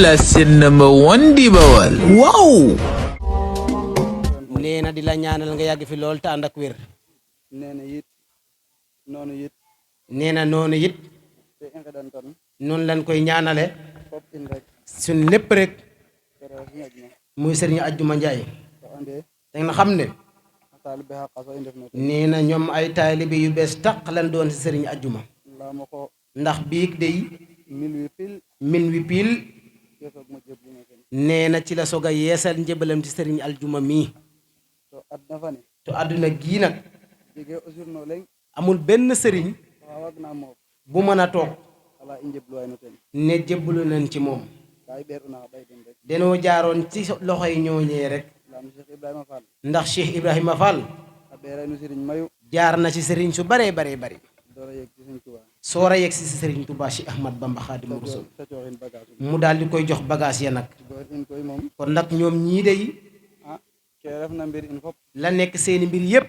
la seen number one di Bawal waaw. nee na di la ñaanal nga yàgg fi lool te ànd ak wér. nee na it noonu it. nee na noonu it. te inxedan tan noonu lañ koy ñaanale. fop in rek. suñ lépp rek. kero ñaj na muy sëriñ Ajjuma Njaay. to ande da nga xam ne. taalibe xaqa so i ndef no nee na ñoom ay taalibe yu bees tàq lañ doon si sëriñ Ajjuma. laamo ko ndax biig day mil wi pil min wi piil ke soog mo jeblu no ten nee na ci la soog a yeesal njëbalam ci sëriñ Aljuma mii. to adna fane te àdduna gii nag jege o journo leng amul benn sëriñ oxa waag na moof bu mën a toog ala i njebluwaay no ten ne jébbalu nañ ci moom. ka i ɓeer una xa ɓay den rek danoo jaaroon ci loxoy ñooñee rek. laam Cheikh Ibrahima Fall ndax Cheikh Ibrahima Fall a ɓeeray no sëriñ mayu jaar na ci sëriñ su baree baree bari. doora yeg ci sëriñ Tuubaa soora yegg si sëriñ Tuubaa Cheikh Ahmad Bamba Xaadimu Rasuul ta cooxin bagage mu daal di koy jox bagage ya nag. goor in koy moom kon nag ñoom ñii day ah ke ref na mbir in fop la nekk seeni mbir yépp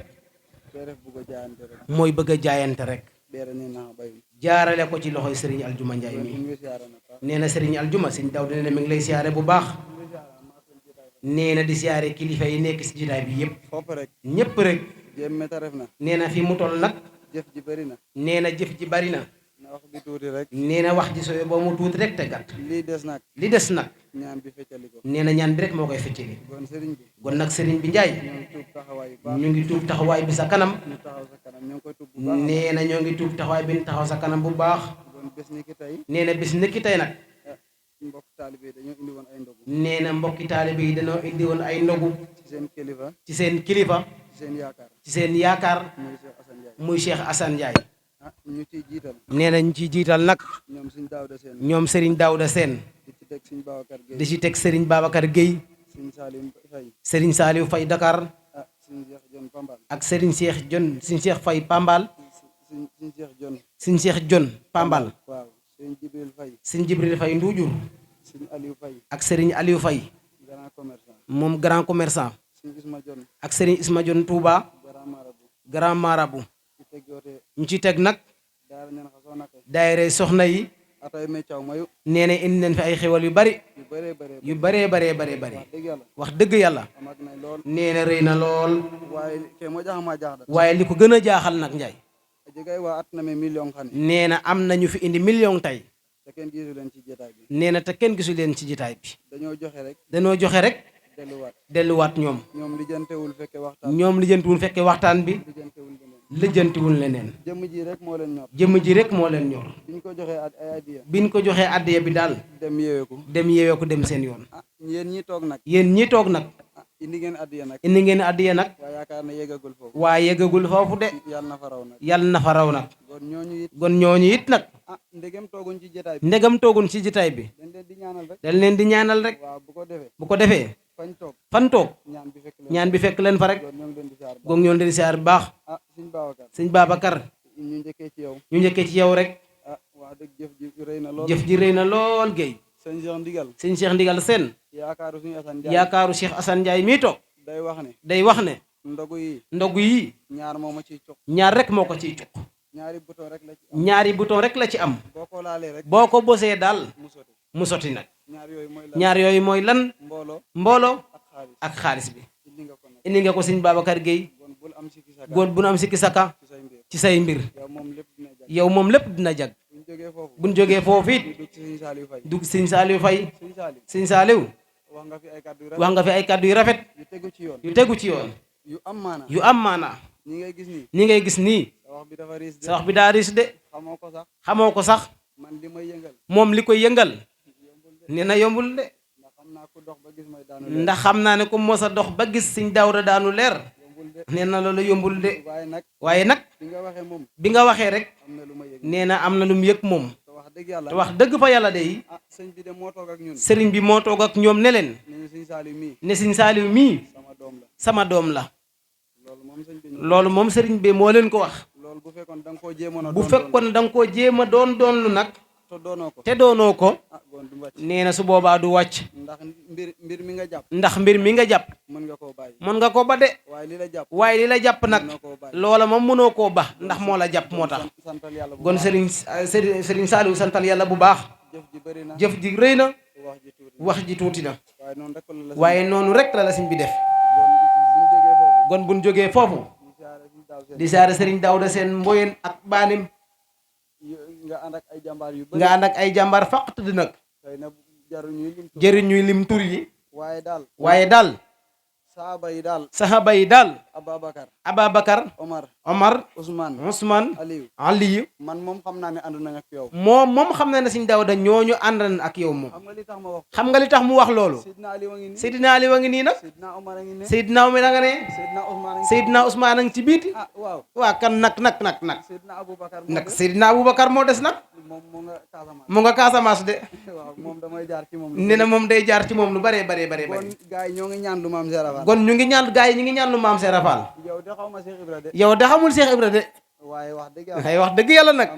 ke ref bugo jaayante rek mooy bëgg a jaayante rek. ɓeerani na xa ɓayum jaarale ko ci loxoy sëriñ Aljuma Njaay in mi way siyaarana paax nee na sëriñ Aljuma sëñ Dawda nee na mi ngi lay siyaare bu baax. nee na di siyaare kilifa yi nekk si jitaay bi yépp fop rek ñépp rek. jéem meta ref na nee na fi mu toll nag jëf ji bëri na nee na jëf ji bari na. na wax bi tuuti rek nee na wax ji sooy ba mu tuuti rek te gàtt. lii des nag li des nag ñaan bi feccali ko nee na ñaan bi rek moo koy feccali. kon sëriñ bi kon nag sëriñ bi Njaay ñoo ngi tuub taxawaay bu baax ñu ngi tuub taxawaay bi sa kanam. ñu taxaw sa kanam ñoo ngi koy tuub bu baax nee na ñoo ngi tuub taxawaay bi taxaw sa kanam bu baax. kon bés ni ki tey nee na bis nekki tey nag mbokk taalibe yi dañoo indi woon ay ndogu nee na mbokki taalibe yi dañoo indi woon ay ndogu ci seen kilifa ci seen kilifa ci seen yaakaar ci seen yaakaar muy Cheikh Assane Ndiaye muy Cheikh Assane Ndiaye. ah ñu ciy jiital nee na ñu ciy jiital nag ñoom suñ Daawda Seen ñoom Serigne Daouda Sène di ci teg suñ Babacar di Gueye ci teg Serigne Babacar Gueye suñ Salim Faye Serigne Saliou Faye Dakar ah suñ Cheikh Jon Pambal ak Serigne Cheikh Jon Serigne Cheikh Faye Pambal suñ Cheikh Jon Serigne Cheikh Jon Pambal waaw suñ Jibril Faye Serigne Jibril Faye Nduujur suñ Aliou Faye ak Serigne Aliou Faye grand commerçant moom grand commerçant suñ Isma Jon ak Serigne Isma Jon Touba grand marabout grand marabout ci teg joote ñu ci teg nag daara ñan xa soonake daayira soxna yi atay me caw mayu nee na indi nañ fi ay xewal yu bari yu bëree bëree yu baree baree baree bari wax dëgg yàlla wax dëgg yàlla amag na lool nee na rëy na lool waaye ke mo jaxama jaxda waaye li ko gën a jaaxal nag Njaay a jegay waa at na me million xane nee na am nañu fi indi million tey te kenn gisu leen ci jotaay bi nee na te kenn gisu leen ci jitaay bi dañoo joxe rek dañoo joxe rek delluwaat delluwaat ñoom ñoom lijjantewul fekke waxtaan ñoom lijjantiwul fekke waxtaan bi lijjantewul leneen lijjantiwul leneen jëmm ji rek moo leen ñor jëmm ji rek moo leen ñor biñ ko joxee ay addiya biñ ko joxee addiya bi daal dem yeeweeku dem yeewee ko dem seen yoon. ah yéen ñi toog nag yéen ñi toog nag ah indi ngeen addiya nag indi ngeen addiya nag waaye yaakaar na yeggagul foofu waaye yeggagul foofu de yàlla na fa raw nag yàlla na fa raw nag kon ñooñu it kon ñooñu it nag ah ndegem tooguñ ci jotaay bi ndegam toogun ci jitaay bi dañ leen di ñaanal rek dañ leen di ñaanal rek waaw bu ko defee bu ko defee fañ toog fan toog ñaan bi fekk leen ñaan bi fekk leen fa rek kon ñoo ngi leen di saar goog ñoo leen di siyaar bu baax. ah suñ Babacar sëñ Babacar ñu njëkkee ci yow ñu njëkkee ci yow rek ah wax dëgg jëf ji rëy na lool jëf ji rëy na lool Guèye sëñ Cheikh Ndigal sëñ Cheikh Ndigal Sène yaakaaru suñu Assane Ndiaye yaakaaru Cheikh Assane Ndiaye mii toog day wax ne day wax ne ndogu yi ndogu yi ñaar moo ma ciy cok ñaar rek moo ko ciy cuq ñaari bouton rek la ci am ñaari bouton rek la ci am boo ko laalee rek boo ko bosee daal mu sotti mu sotti nag ñaar yooyu mooy la ñaar yooyu mooy lan mbooloo mbooloo ak xaalis ak xaalis bi indi nga ko nag indi nga ko sëñ Babacar Guèye bon bul am sikki saka góor bu nu am sikki saka ci say mbir ci say mbir yow moom lépp dina jag yow moom lépp dina jag buñ jógee foofu buñ jógee foofu it ñu dugg ci sëñ Saliou Faye dugg sëñ Saliou Faye sëñ Saliou sëñ Saliou wax nga fi ay kàddu yu wax rafet nga fi ay kàddu yu rafet yu tegu ci yoon yu tegu ci yoon yu am maana yu am maanaa ñi ngay gis nii ni ngay gis nii sa wax bi dafa riis de sa wax bi daa riis de xamoo ko sax xamoo ko sax man li may yëngal moom li koy yëngal nee na yombul de ndax xam naa ku dox ba gis may daanu leer ndax xam naa ne ku mos a dox ba gis sëñ Daawda daanu leer yombul de nee na loolu yombul de waaye nag waaye nag bi nga waxee moom bi nga waxee rek am na lu ma yëg nee na am na lu mu yëg moom te wax dëgg yàlla te wax dëgg fa yàlla de ah sëñ bi de moo toog ak ñun sëriñ bi moo toog ak ñoom ne leen ne ñu sëñ Saliou mii ne sëñ Saliou mii sama doom la sama doom la loolu moom sëñ bi loolu moom sëriñ bi moo leen ko wax loolu bu fekkoon da nga koo jéemoon a bu fekkoon da nga koo jéem a doon lu nag te doonoo ko te doonoo ko ah goon du wàcc nee na su boobaa du wàcc ndax mbir mi nga jàpp ndax mbir mi nga jàpp mën nga koo bàyyi mën nga ko ba de waaye li la jàpp waaye li la jàpp nag mënoo koo bàyyi loola moom mënoo koo ba ndax moo la jàpp moo tax santal yàlla bu gon baax sëriñ Saliou santal yàlla bu baax jëf ji bëri na jëf ji rëy na wax ji tuuti wax ji tuuti na waaye noonu rek la waaye noonu rek la sëñ bi def gon buñ jógee foofu di siyaare sëriñ Daawda Seen Mboyeen ak baanim nga ànd ak ay jàmbaar yu bëri nga ànd ak ay jàmbaar faq tëdd nag xëy na jëriñ ñuy lim tur yi waaye daal saxaaba yi daal Ababakar Omar Ousmane Aliyu man moom xam naa ne ànd nañ ak yow moom xam na ne sëñ Daawda ñooñu ànd nañ ak yow moom xam nga li tax mu wax loolu Seydina Ali wa ngi nii nag Seydina Omar a nga ne Seydina Ousmane a ngi ci biiti waa kan nag Seydina Aboubacar moo des nag mu nga Casamance de nee na moom day jaar ci moom lu bare gon ñu ngi ñaan gaay yi ñu ngi ñaan lu maam Seera Fall yow de xamul Cheikh Ibra de waaye wax dëgg yàlla nag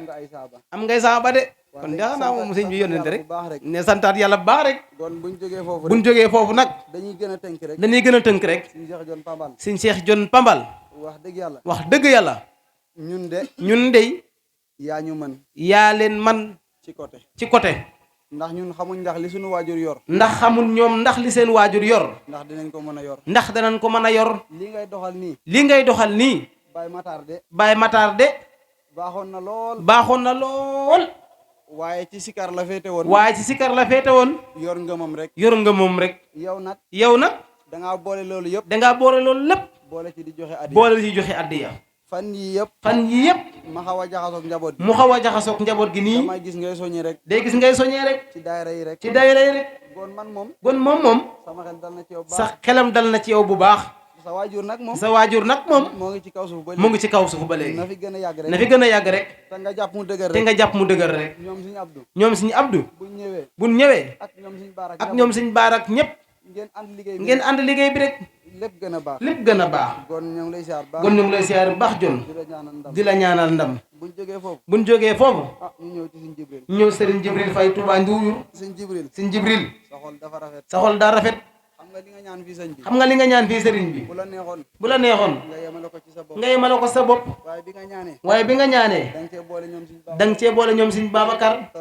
am ngay saaba de kon daa naa moom sëñ bi yónnente rek ne santaat yàlla bu baax rek buñ jógee foofu nag dañuy gën a tënk rek sëñ Cheikh Jon Pambal wax dëgg yàlla ñun de yaa ñu mën yaa leen man ci côté ndax ñun xamuñ ndax li suñu waajur yor ndax xamul ñoom ndax li seen waajur yor ndax dinañ ko mën a yor ndax danañ ko mën a yor li ngay doxal nii Baye Matar de baaxoon na lool waaye ci sikar la féete woon yor ngëmam rek yow nag dangaa boole loolu lépp boole ci di joxe addiya fan yii yëpp mu xaw a jaxasoog njaboot gi nii damay gis ngay soññee rek ci daayira yi rek gon moom sa xelam dal na ci yow bu baax sa waajur nag moom moo ngi ci kaw suuf ba léegi na fi gën a yàgg rek te nga jàpp mu dëgër rek ñoom suñu Abdou buñ ñëwee ak ñoom suñu baarak ñëpp ngeen ànd liggéey bi rek lépp gën a baax kon ñu ngi lay siyaar bu baax Jon di la ñaanal ndam buñ jógee foofu ñu ñëw Serigne Jibril Faye Touba Ndour Serigne Jibril sa xol daa rafet xam nga li nga ñaan fii Serigne bi bu la neexoon nga yemale ko sa bopp waaye bi nga ñaanee danga cee boole ñoom Serigne Babacar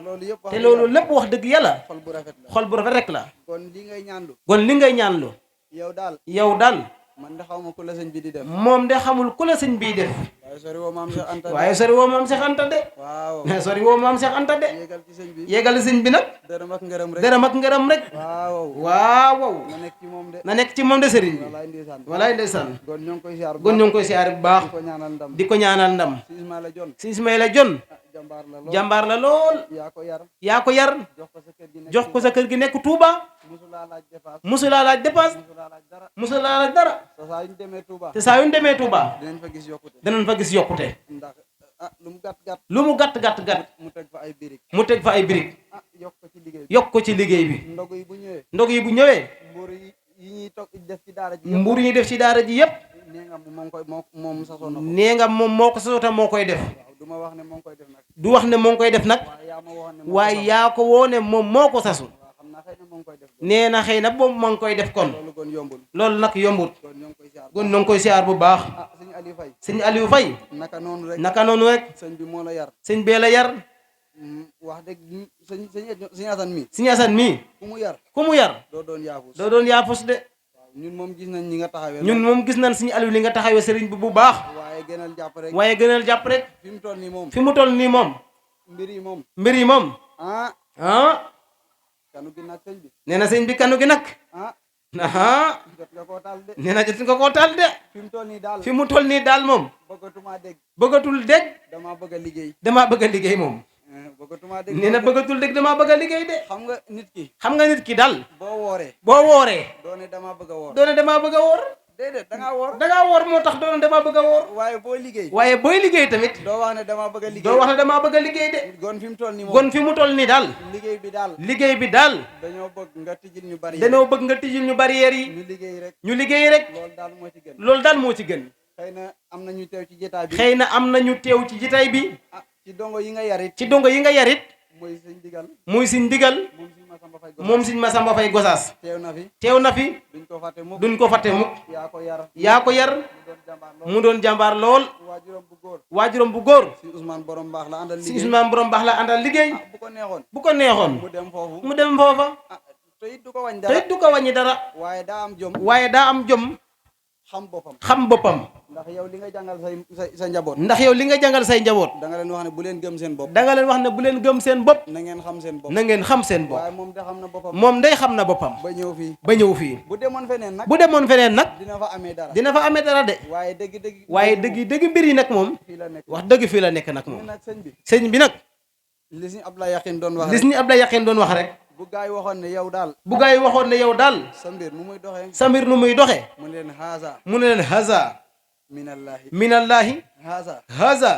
te loolu lépp wax dëgg yàlla xol bu rafet rek la kon li ngay ñaanlu yow daal man de xamuma ku la sëñ bi di def moom de xamul ku la sëñ bii def waaye sori woo maam Cheikh Anta de sori woo maam Cheikh Anta de yéegal sëñ bi nag dërëm ak ngërëm rek waaw na nekk ci moom de sëriñ bi walaay ndeysaan gon ñoo ngi koy siyaar bu baax di ko ñaanal ndam si Ismaïla Jon jàmbaar la lool yaa ko yar jox ko sa kër gi nekk Touba musulaa laaj dépense musulaa laaj dara te saa yu ñu demee Touba danañ fa gis yokkute lu mu gàtt mu teg fa ay birig yokk ko ci liggéey bi ndog yi bu ñëwee mbur yi def ci daara ji yépp nee nga moom moo ko sasota moo koy def du wax ne moo ngi koy def nag waaye yaa ko woone moom moo ko sasu nee na xëy na boobu moo ngi koy def kon loolu nag yombut kon ñoo ngi koy siyaar bu baax sëñ Aliou Faye naka noonu rek sëñ bee la yar wax dëgg sëñ Asan mi ku mu yar doo doon yaafus de ñun moom gis nañ sëñ Aliou li nga taxawee sëriñ bi bu baax waaye gënal jàpp rek fi mu toll nii moom mbir yi moom nee na sëñ bi kanu gi nag nee na jot nga koo taal de fi mu toll nii daal moom bëggatul dégg damaa bëgg a liggéey moom nee na bëggatul dégg damaa bëgg a liggéey de xam nga nit ki daal boo wooree doone damaa bëgg a woor déedéet da ngaa woor moo tax doone damaa bëgg a woor waaye booy liggéey tamit doo wax ne damaa bëgg a liggéey de gon fi mu toll nii daal liggéey bi daal dañoo bëgg nga tijjil ñu barrières yi ñu liggéey rek loolu daal moo ci gën xëy na am nañu teew ci jitaay bi ci dongo yi nga yarit muy siñ digal moom siñ Masamba Fay Gosaas teew na fi duñ ko fàtte mukk yaa ko yar mu doon jàmbaar lool waajuram bu góor si Ousmane borom baax la àndal liggéey bu ko neexoon mu dem foofa te it du ko wàññi te dara it du ko wàññi dara waaye daa am jom waaye daa am jom xam boppam ndax yow li nga jàngal sa njaboot ndax yow li nga jàngal say njaboot da nga leen wax ne bu leen gëm seen bopp da nga leen wax ne bu leen gëm seen bopp na ngeen xam seen bopp na ngeen xam seen bopp waaye moom de xam na boppam moom day xam na boppam ba ñëw fii ba ñëw fii bu demoon feneen nag bu demoon feneen nag dina fa amee dara dina fa amee dara de waaye dëgg dëgg mbir yi nag moom fii la nekk wax dëgg fii la nekk nag moom nag sëñ bi nag li si Abdoulaye Yakhine doon wax li si Abdoulaye Yakhine doon wax rek bu gaa yi waxoon ne yow daal bu gaa yi waxoon ne yow daal sa mbir nu muy doxee sa mbir nu muy doxee mu ne leen haza mu ne leen haza minallahi haza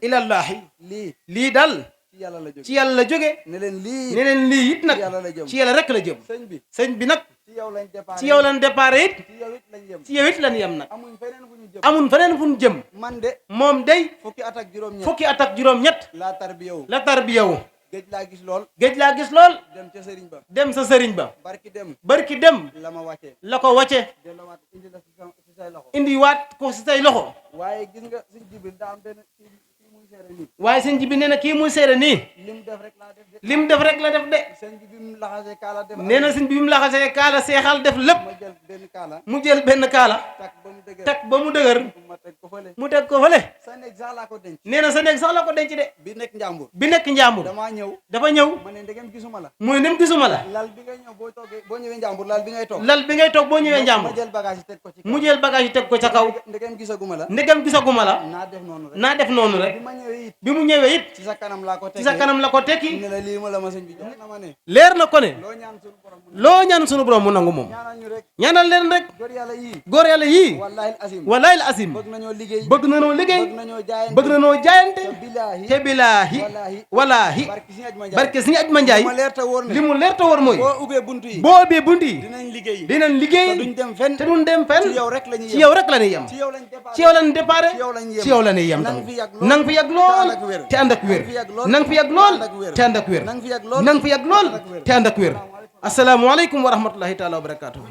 ilallahi lii daal ci yàlla la jóge ne leen lii it nag ci yàlla rek la jëm sëñ bi nag ci yow lañ départ it ci yow it lañ yem nag amuñ feneen fu ñu jëm moom day fukki at ak juróom-ñett la tarbiyawu géej laa gis lool dem ca sëriñ ba dem sa sëriñ ba barki dem la ko wàcce indi waat ko si say loxo waaye gis nga sëñ Jibril daa am benn kii muy seere nii waaye sëñ Jibril nee na kii muy seere nii lim def rek la def de sëñ bi mu laxasee kaala def nee na sëñ bi mu laxasee kaala seexal def lépp mu jël benn kaala teg ba mu dëgër mu teg ko fële nee na sa néeg sax la ko denc de bi nekk njàmbur dafa ñëw mu ne ndegem gisuma la lal bi ngay ñëw boo ñëwee njàmbur lal bi ngay toog boo ñëwee njàmbur mu jël bagage yi teg ko ca kaw ndegem gisaguma la naa def noonu rek bi mu ñëwee it ci sa kanam la ko tekki ne la lii ma la ma sëñ bi jox na ma ne leer na ko ne loo ñaan sunu borom mu nangu moom ñaanal leen rek góor yàlla yii wallahi azim bëgg nañoo liggéey bëgg nañoo jaayante te bilaahi walaahi barke Sëñ Ajma Njaay li mu leer ta wóor mooy boo ubbee bunt yi dinañ liggéey te duñ dem fenn ci yow rek la ñuy yem ci yow lañ départ ci yow la ñuy yem tamit nang fi yàgg lool te ànd ak wér nang fi yàgg lool te ànd ak wér nang fi yàgg lool te ànd ak wér asalaamaaleykum wa rahmatullahi taala wa barakaatuh